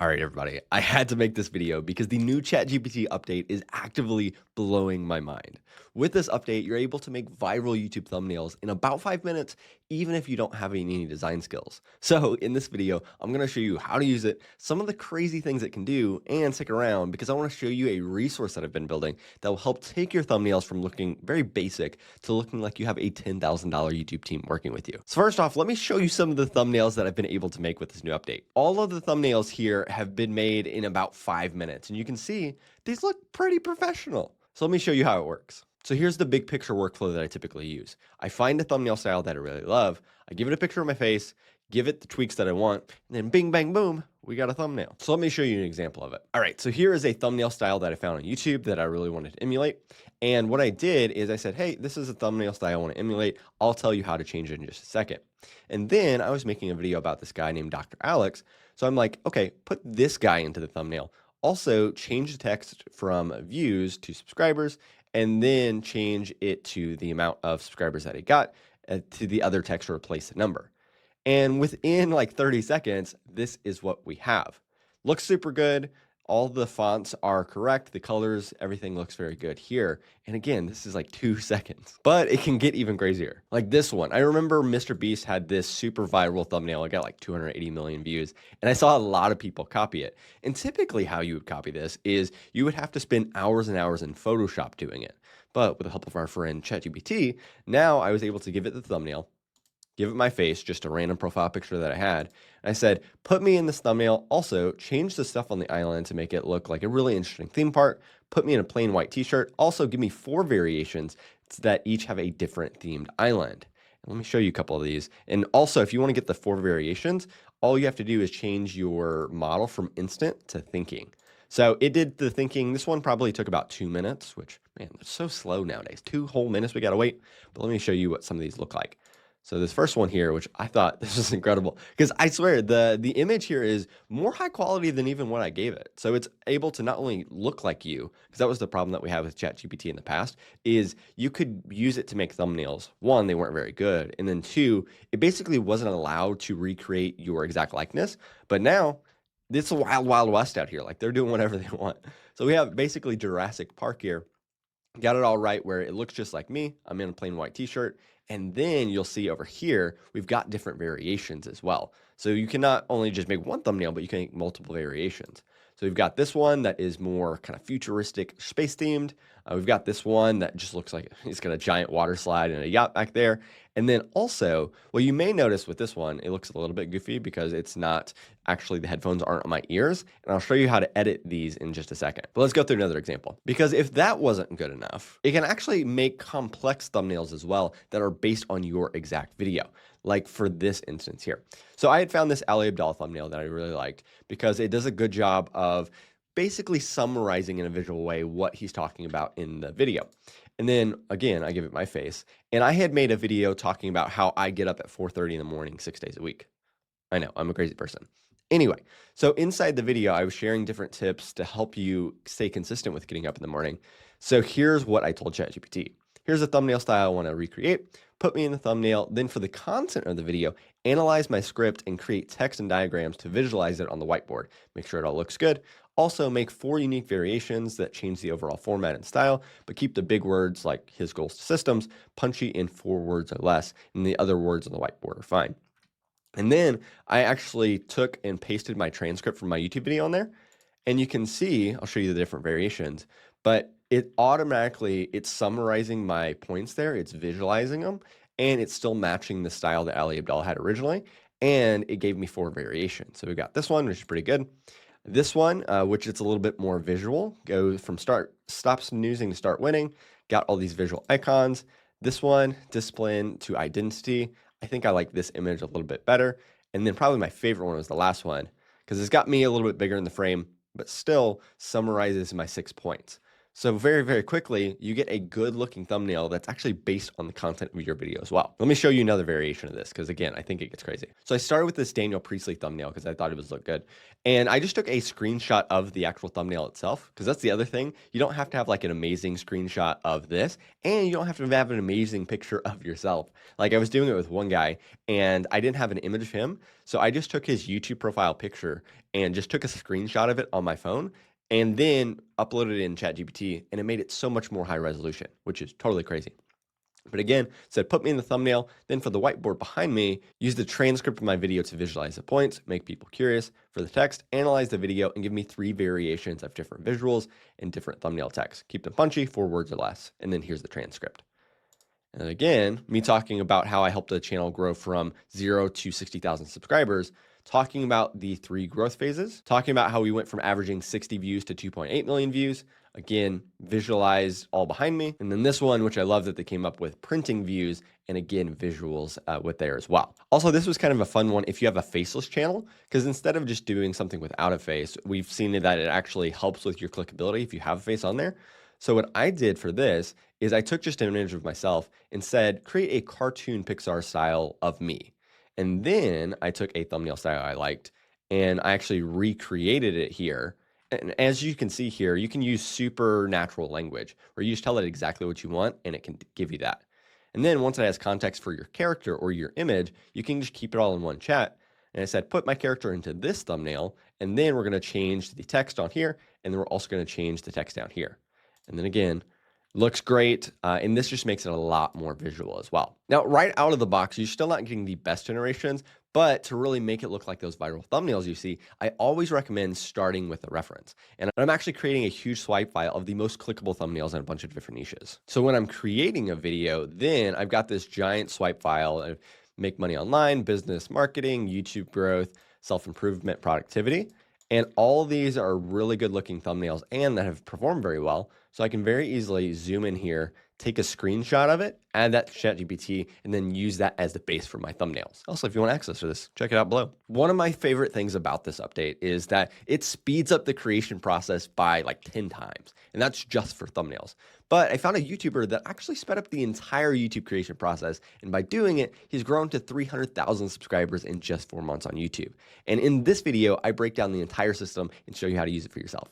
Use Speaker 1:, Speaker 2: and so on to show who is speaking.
Speaker 1: All right, everybody. I had to make this video because the new ChatGPT update is actively blowing my mind. With this update, you're able to make viral YouTube thumbnails in about 5 minutes, even if you don't have any design skills. So in this video, I'm going to show you how to use it, some of the crazy things it can do, and stick around because I want to show you a resource that I've been building that will help take your thumbnails from looking very basic to looking like you have a $10,000 YouTube team working with you. So first off, let me show you some of the thumbnails that I've been able to make with this new update. All of the thumbnails here have been made in about 5 minutes, and you can see these look pretty professional. So let me show you how it works. So here's the big picture workflow that I typically use. I find a thumbnail style that I really love. I give it a picture of my face, give it the tweaks that I want, and then bing, bang, boom, we got a thumbnail. So let me show you an example of it. All right, so here is a thumbnail style that I found on YouTube that I really wanted to emulate. And what I did is I said, hey, this is a thumbnail style I want to emulate. I'll tell you how to change it in just a second. And then I was making a video about this guy named Dr. Alex. So I'm like, okay, put this guy into the thumbnail. Also change the text from views to subscribers, and then change it to the amount of subscribers that he got to the other text to replace the number. And within like 30 seconds, this is what we have. Looks super good. All the fonts are correct. The colors, everything looks very good here. And again, this is like 2 seconds, but it can get even crazier. Like this one. I remember Mr. Beast had this super viral thumbnail. It got like 280 million views. And I saw a lot of people copy it. And typically how you would copy this is you would have to spend hours and hours in Photoshop doing it. But with the help of our friend ChatGPT, now I was able to give it the thumbnail, give it my face, just a random profile picture that I had. And I said, put me in this thumbnail. Also, change the stuff on the island to make it look like a really interesting theme park. Put me in a plain white t-shirt. Also, give me 4 variations that each have a different themed island. And let me show you a couple of these. And also, if you want to get the 4 variations, all you have to do is change your model from instant to thinking. So it did the thinking. This one probably took about 2 minutes, which, man, it's so slow nowadays. 2 whole minutes we got to wait. But let me show you what some of these look like. So this first one here, which I thought this was incredible, because I swear the image here is more high quality than even what I gave it. So it's able to not only look like you, because that was the problem that we had with ChatGPT in the past, is you could use it to make thumbnails. One, they weren't very good. And then 2, it basically wasn't allowed to recreate your exact likeness. But now it's a wild, wild west out here. Like they're doing whatever they want. So we have basically Jurassic Park here. Got it all right where it looks just like me. I'm in a plain white t-shirt. And then you'll see over here, we've got different variations as well. So you can not only just make one thumbnail, but you can make multiple variations. So we've got this one that is more kind of futuristic space themed. We've got this one that just looks like it's got a giant water slide and a yacht back there. And then also, well, you may notice with this one, it looks a little bit goofy because it's not actually, the headphones aren't on my ears. And I'll show you how to edit these in just a second. But let's go through another example, because if that wasn't good enough, it can actually make complex thumbnails as well that are based on your exact video. Like for this instance here. So I had found this Ali Abdaal thumbnail that I really liked because it does a good job of basically summarizing in a visual way what he's talking about in the video. And then again, I give it my face, and I had made a video talking about how I get up at 4:30 in the morning, 6 days a week. I know, I'm a crazy person. Anyway, so inside the video, I was sharing different tips to help you stay consistent with getting up in the morning. So here's what I told ChatGPT. Here's a thumbnail style I want to recreate. Put me in the thumbnail. Then for the content of the video, analyze my script and create text and diagrams to visualize it on the whiteboard. Make sure it all looks good. Also make 4 unique variations that change the overall format and style, but keep the big words like his goals to systems punchy in 4 words or less, and the other words on the whiteboard are fine. And then I actually took and pasted my transcript from my YouTube video on there. And you can see, I'll show you the different variations, but it automatically, it's summarizing my points there. It's visualizing them, and it's still matching the style that Ali Abdaal had originally. And it gave me 4 variations. So we got this one, which is pretty good. This one, which it's a little bit more visual, goes from stop snoozing to start winning. Got all these visual icons. This one, discipline to identity. I think I like this image a little bit better. And then probably my favorite one was the last one, because it's got me a little bit bigger in the frame, but still summarizes my 6 points. So very, very quickly, you get a good looking thumbnail that's actually based on the content of your video as well. Let me show you another variation of this because again, I think it gets crazy. So I started with this Daniel Priestley thumbnail because I thought it was look good. And I just took a screenshot of the actual thumbnail itself because that's the other thing. You don't have to have like an amazing screenshot of this and you don't have to have an amazing picture of yourself. Like I was doing it with one guy and I didn't have an image of him. So I just took his YouTube profile picture and just took a screenshot of it on my phone and then uploaded it in ChatGPT, and it made it so much more high resolution, which is totally crazy. But again, said put me in the thumbnail, then for the whiteboard behind me, use the transcript of my video to visualize the points, make people curious. For the text, analyze the video and give me 3 variations of different visuals and different thumbnail text. Keep them punchy, 4 words or less. And then here's the transcript. And again, me talking about how I helped the channel grow from 0 to 60,000 subscribers, talking about the 3 growth phases, talking about how we went from averaging 60 views to 2.8 million views. Again, visualize all behind me. And then this one, which I love that they came up with printing views and again, visuals with there as well. Also, this was kind of a fun one if you have a faceless channel, because instead of just doing something without a face, we've seen that it actually helps with your clickability if you have a face on there. So what I did for this is I took just an image of myself and said, create a cartoon Pixar style of me. And then I took a thumbnail style I liked and I actually recreated it here. And as you can see here, you can use super natural language where you just tell it exactly what you want and it can give you that. And then once it has context for your character or your image, you can just keep it all in one chat. And I said, put my character into this thumbnail, and then we're going to change the text on here, and then we're also going to change the text down here. And then again, looks great. And this just makes it a lot more visual as well. Now, right out of the box, you're still not getting the best generations, but to really make it look like those viral thumbnails you see, I always recommend starting with a reference. And I'm actually creating a huge swipe file of the most clickable thumbnails in a bunch of different niches. So when I'm creating a video, then I've got this giant swipe file of make money online, business marketing, YouTube growth, self-improvement, productivity. And all these are really good looking thumbnails and that have performed very well. So I can very easily zoom in here, take a screenshot of it, add that to ChatGPT, and then use that as the base for my thumbnails. Also, if you want access to this, check it out below. One of my favorite things about this update is that it speeds up the creation process by like 10 times, and that's just for thumbnails. But I found a YouTuber that actually sped up the entire YouTube creation process, and by doing it, he's grown to 300,000 subscribers in just 4 months on YouTube. And in this video, I break down the entire system and show you how to use it for yourself.